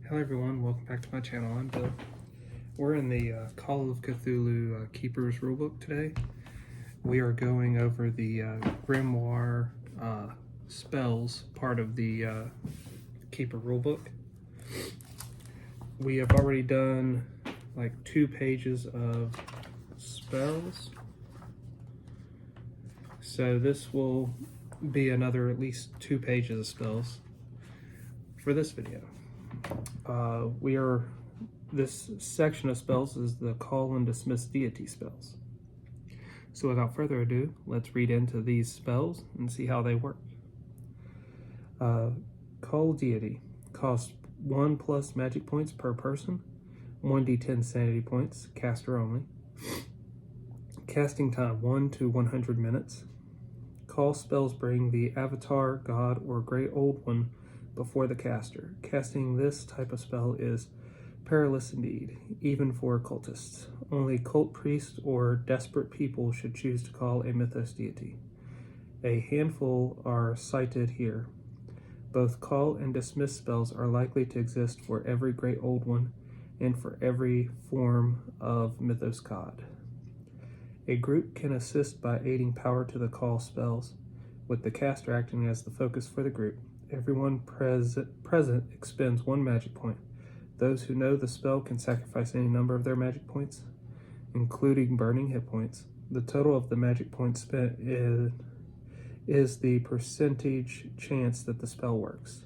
Hello everyone, welcome back to my channel. I'm Bill. We're in the Call of Cthulhu Keeper's Rulebook today. We are going over the grimoire spells part of the Keeper Rulebook. We have already done like 2 pages of spells. So this will be another at least 2 pages of spells for this video. This section of spells is the call and dismiss deity spells. So without further ado, let's read into these spells and see how they work. Call deity costs 1+ magic points per person, 1d10 sanity points, caster only. Casting time 1 to 100 minutes. Call spells bring the avatar, god, or great old one before the caster. Casting this type of spell is perilous indeed, even for cultists. Only cult priests or desperate people should choose to call a mythos deity. A handful are cited here. Both call and dismiss spells are likely to exist for every great old one and for every form of mythos god. A group can assist by aiding power to the call spells, with the caster acting as the focus for the group. Everyone present expends 1 magic point. Those who know the spell can sacrifice any number of their magic points, including burning hit points. The total of the magic points spent is the percentage chance that the spell works.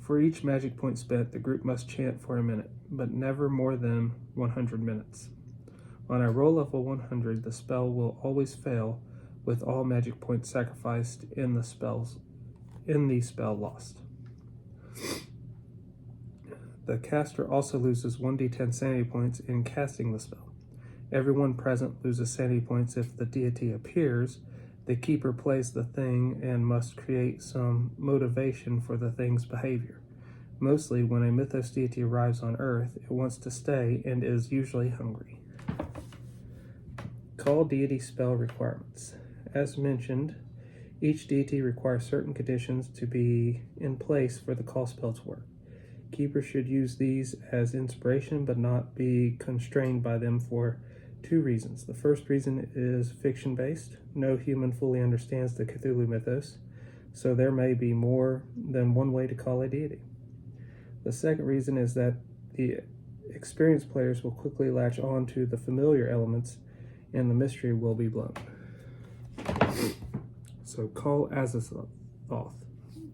For each magic point spent, the group must chant for a minute, but never more than 100 minutes. On a roll level 100, the spell will always fail, with all magic points sacrificed in the spell lost. The caster also loses 1d10 sanity points in casting the spell. Everyone present loses sanity points if the deity appears. The keeper plays the thing and must create some motivation for the thing's behavior. Mostly, when a mythos deity arrives on Earth, it wants to stay and is usually hungry. Call deity spell requirements. As mentioned, each deity requires certain conditions to be in place for the call spell to work. Keepers should use these as inspiration but not be constrained by them for 2 reasons. The first reason is fiction-based. No human fully understands the Cthulhu mythos, so there may be more than one way to call a deity. The second reason is that the experienced players will quickly latch on to the familiar elements and the mystery will be blown. So call Azathoth.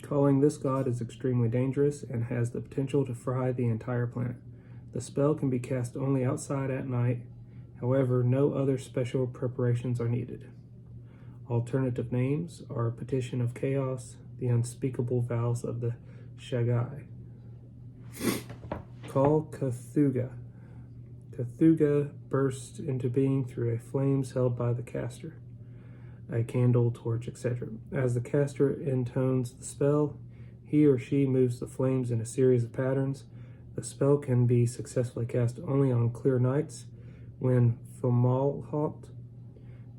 Calling this god is extremely dangerous and has the potential to fry the entire planet. The spell can be cast only outside at night. However, no other special preparations are needed. Alternative names are Petition of Chaos, the Unspeakable Vows of the Shagai. Call Cthulhu. Cthulhu bursts into being through a flames held by the caster, a candle, torch, etc. As the caster intones the spell, he or she moves the flames in a series of patterns. The spell can be successfully cast only on clear nights when Fomalhaut,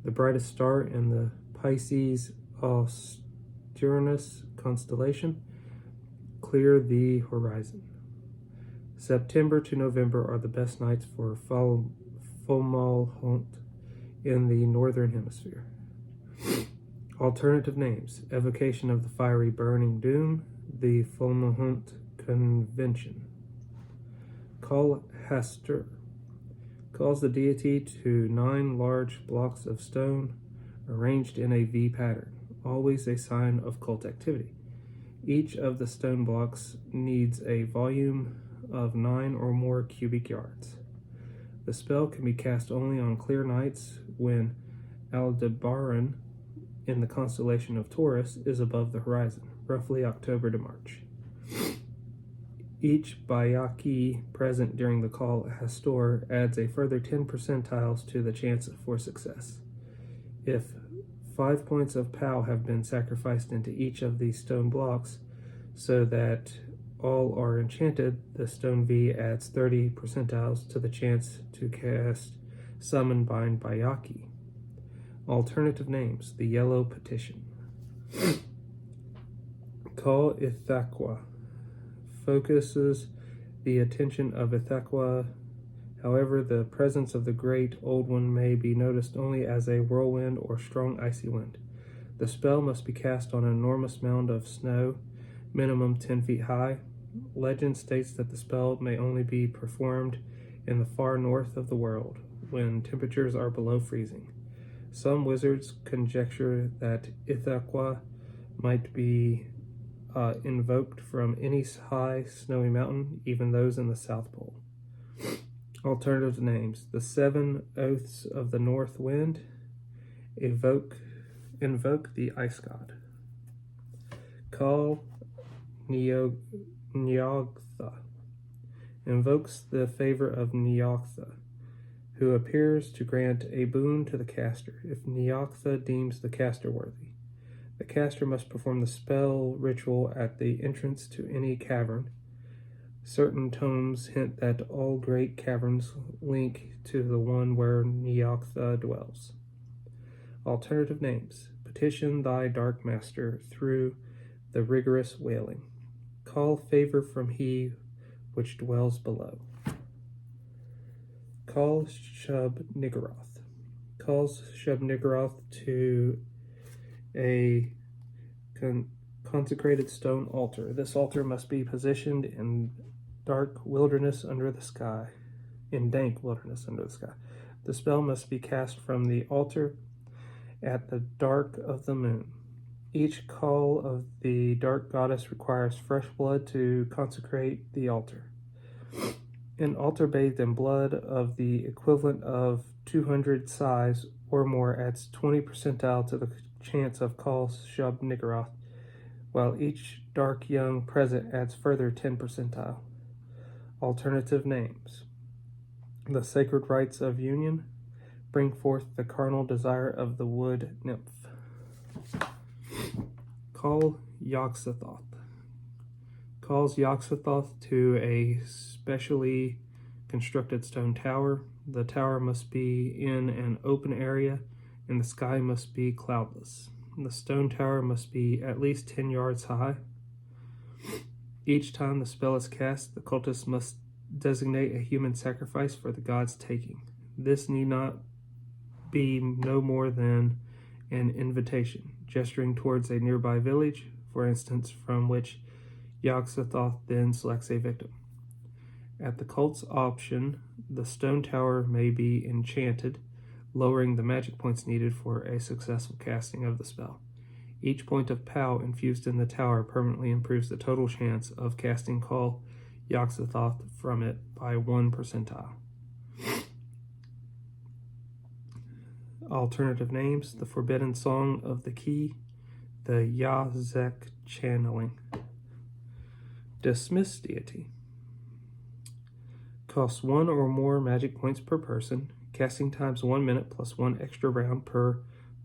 the brightest star in the Pisces Austerunus constellation, clear the horizon. September to November are the best nights for Fomalhaut in the northern hemisphere. Alternative names: Evocation of the Fiery Burning Doom, the Fomalhaut Convention. Call Hastur. Calls the deity to 9 large blocks of stone arranged in a V pattern, always a sign of cult activity. Each of the stone blocks needs a volume of 9 or more cubic yards. The spell can be cast only on clear nights when Aldebaran in the constellation of Taurus is above the horizon, roughly October to March. Each Bayaki present during the call Hastur adds a further 10 percentiles to the chance for success. If 5 points of POW have been sacrificed into each of these stone blocks so that all are enchanted, the stone V adds 30 percentiles to the chance to cast Summon Bind Bayaki. Alternative names: the Yellow Petition. Call Ithaqua focuses the attention of Ithaqua. However, the presence of the great old one may be noticed only as a whirlwind or strong icy wind. The spell must be cast on an enormous mound of snow, minimum 10 feet high. Legend states that the spell may only be performed in the far north of the world, when temperatures are below freezing. Some wizards conjecture that Ithaqua might be invoked from any high, snowy mountain, even those in the South Pole. Alternative names: the Seven Oaths of the North Wind, invoke the Ice God. Call Neogtha, invokes the favor of Neogtha, who appears to grant a boon to the caster, if Neogtha deems the caster worthy. The caster must perform the spell ritual at the entrance to any cavern. Certain tomes hint that all great caverns link to the one where Neogtha dwells. Alternative names: petition thy dark master through the rigorous wailing. Call favor from he which dwells below. Call Shub-Niggurath. Calls Shub-Niggurath to a consecrated stone altar. This altar must be positioned in dank wilderness under the sky. The spell must be cast from the altar at the dark of the moon. Each call of the dark goddess requires fresh blood to consecrate the altar. An altar bathed in blood of the equivalent of 200 size or more adds 20 percentile to the chance of Call Shub-Niggurath, while each dark young present adds further 10 percentile. Alternative names: the sacred rites of union, bring forth the carnal desire of the wood nymph. Call Yog-Sothoth. Calls Yog-Sothoth to a specially constructed stone tower. The tower must be in an open area, and the sky must be cloudless. The stone tower must be at least 10 yards high. Each time the spell is cast, the cultist must designate a human sacrifice for the god's taking. This need not be no more than an invitation, gesturing towards a nearby village, for instance, from which Yog-Sothoth then selects a victim. At the cult's option, the stone tower may be enchanted, lowering the magic points needed for a successful casting of the spell. Each point of POW infused in the tower permanently improves the total chance of casting Call Yog-Sothoth from it by 1 percentile. Alternative names: the Forbidden Song of the Key, the Yazek Channeling. Dismiss Deity. Costs 1 or more magic points per person. Casting times 1 minute plus 1 extra round per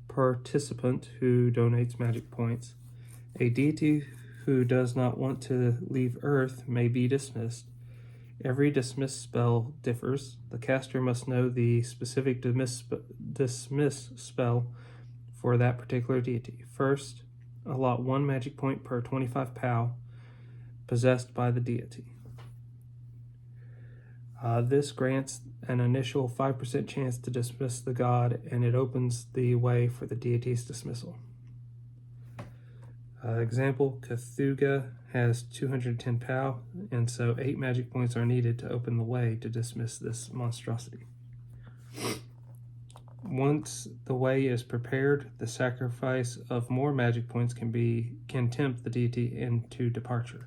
participant who donates magic points. A deity who does not want to leave Earth may be dismissed. Every dismiss spell differs. The caster must know the specific dismiss spell for that particular deity. First, allot 1 magic point per 25 POW possessed by the deity. This grants an initial 5% chance to dismiss the god, and it opens the way for the deity's dismissal. Example: Cthulhu has 210 POW, and so 8 magic points are needed to open the way to dismiss this monstrosity. Once the way is prepared, the sacrifice of more magic points can tempt the deity into departure.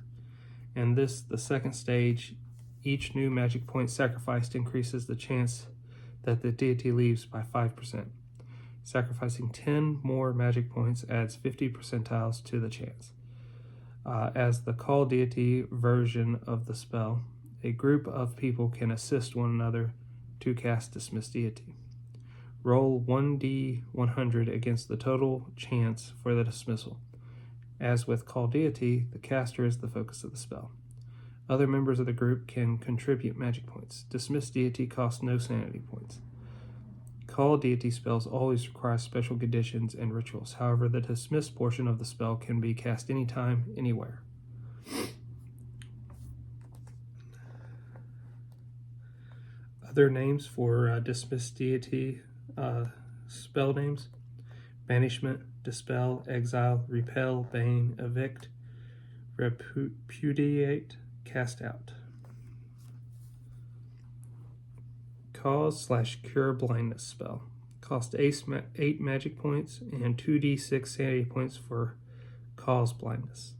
And this, the second stage, each new magic point sacrificed increases the chance that the deity leaves by 5%. Sacrificing 10 more magic points adds 50 percentiles to the chance. As the call deity version of the spell, a group of people can assist one another to cast Dismiss Deity. Roll 1d100 against the total chance for the dismissal. As with Call Deity, the caster is the focus of the spell. Other members of the group can contribute magic points. Dismiss Deity costs no sanity points. Call Deity spells always require special conditions and rituals. However, the dismiss portion of the spell can be cast anytime, anywhere. Other names for dismiss deity spell names: banishment, dispel, exile, repel, bane, evict, repudiate, cast out. Cause/cure blindness spell. Cost 8 magic points and 2d6 sanity points for cause blindness.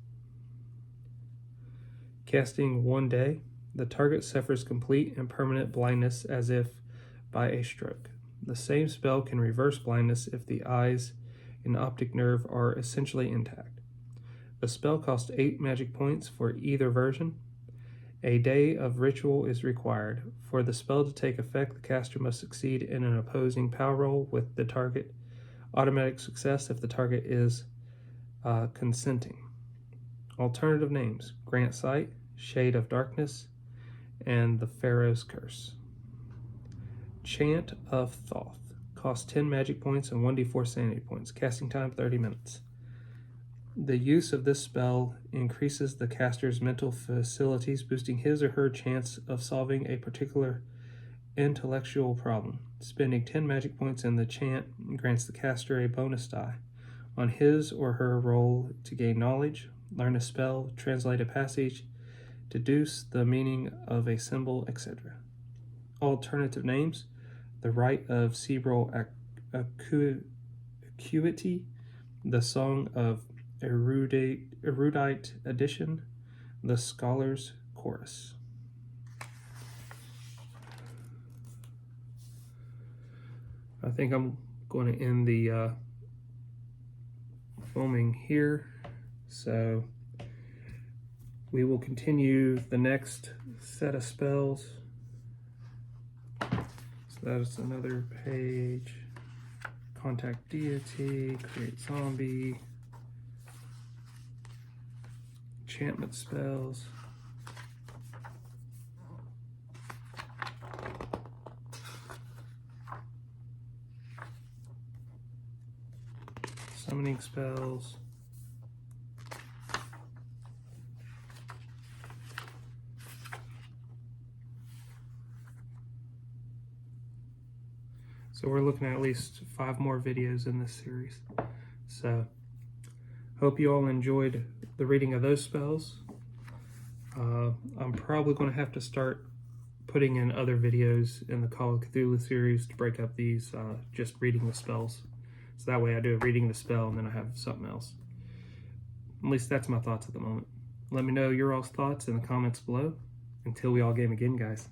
Casting 1 day, the target suffers complete and permanent blindness as if by a stroke. The same spell can reverse blindness if the eyes and optic nerve are essentially intact. The spell costs 8 magic points for either version. A day of ritual is required. For the spell to take effect, the caster must succeed in an opposing power roll with the target. Automatic success if the target is consenting. Alternative names: Grant Sight, Shade of Darkness, and the Pharaoh's Curse. Chant of Thoth. Costs 10 magic points and 1d4 sanity points. Casting time 30 minutes. The use of this spell increases the caster's mental facilities, boosting his or her chance of solving a particular intellectual problem. Spending 10 magic points in the chant grants the caster a bonus die on his or her roll to gain knowledge, learn a spell, translate a passage, deduce the meaning of a symbol, etc. Alternative names: the Rite of Cerebral Acuity, the Song of Erudite Edition, the Scholar's Chorus. I think I'm going to end the filming here, so we will continue the next set of spells. So that is another page. Contact deity, create zombie, enchantment spells, summoning spells, so we're looking at least 5 more videos in this series. So hope you all enjoyed the reading of those spells. I'm probably going to have to start putting in other videos in the Call of Cthulhu series to break up these just reading the spells. So that way I do a reading the spell and then I have something else. At least that's my thoughts at the moment. Let me know your all's thoughts in the comments below. Until we all game again, guys.